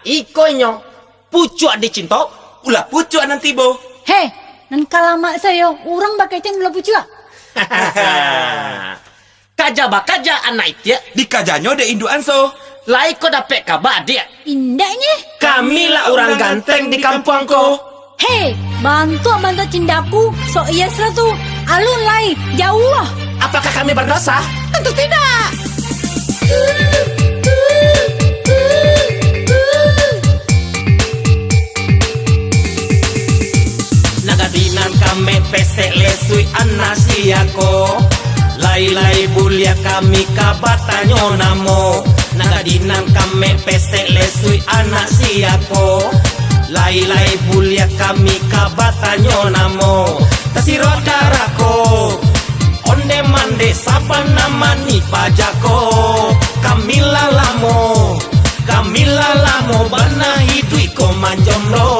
Ikoinyo, pucuk di cinta, ulah pucuk nanti bo. Hei, nan kalama saya, orang bakaitin ulah pucuk. Kaja bakaja anak itu, Di kajanyo de induan so. lai ko dapet kabar dia. Indahnya. Kamilah orang ganteng di kampung ko. Hei, bantu cindaku. So iya seratu. Alun lai, jauh lah. Apakah kami berdosa? Tentu tidak. Nagadinan kami pesek lesui anak siako. Lai-lai bulia kami kabatanyo namo. Nagadinan kami pesek lesui anak siako. Lai-lai bulia kami kabatanyo namo. Tasiro darako onde mande saban namani pajako. Kamila lamo bana hidui ko manjomlo.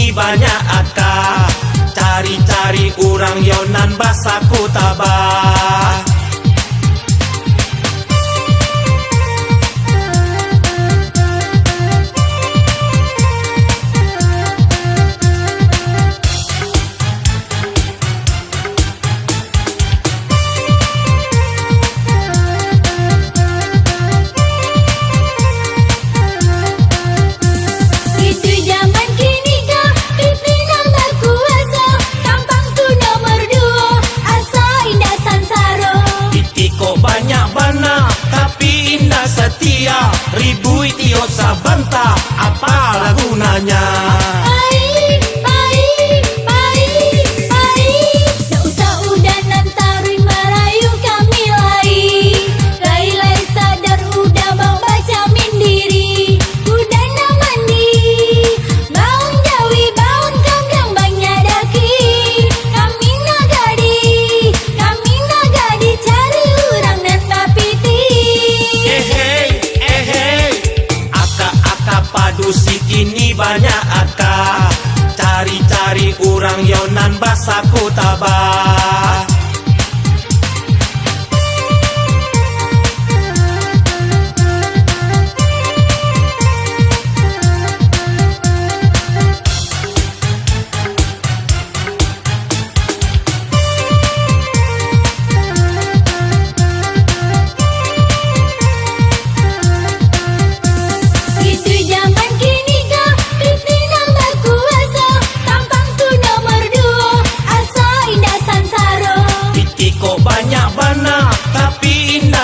Banyak aka cari-cari urang yonan basaku tabah. Setia ribui tio sabanta, apalah gunanya? Tak usah udanan taruh merayu kami lai sadar udah mau baca mindiri. Udah mandi baun jawi baun kamdang banyak daki. Kami nagadi cari urang dan bapiti. Padu sikini banyak aka cari-cari urang yonan basaku tabah.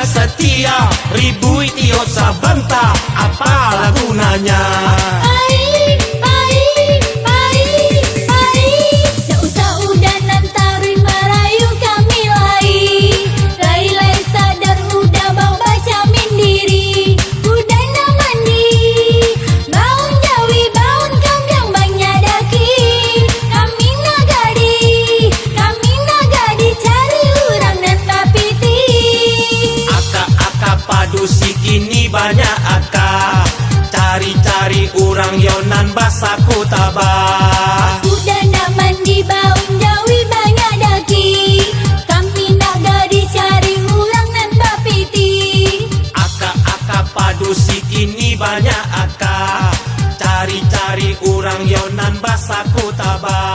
Setia ribui tio sabanta, apalah gunanya? Tak usah udanan taruh merayu kami lai sadar udah mau baca mindiri. Udah mandi baun jawi baun kamdang banyak daki. Kami nagadi cari urang dan bapiti. Padu sikini banyak aka cari-cari urang yonan basaku tabah. Udah nak mandi baun jawi banyak daki. Kami nagadi cari urang nan bapiti. Aka padu sikini banyak aka cari-cari urang yonan basaku tabah.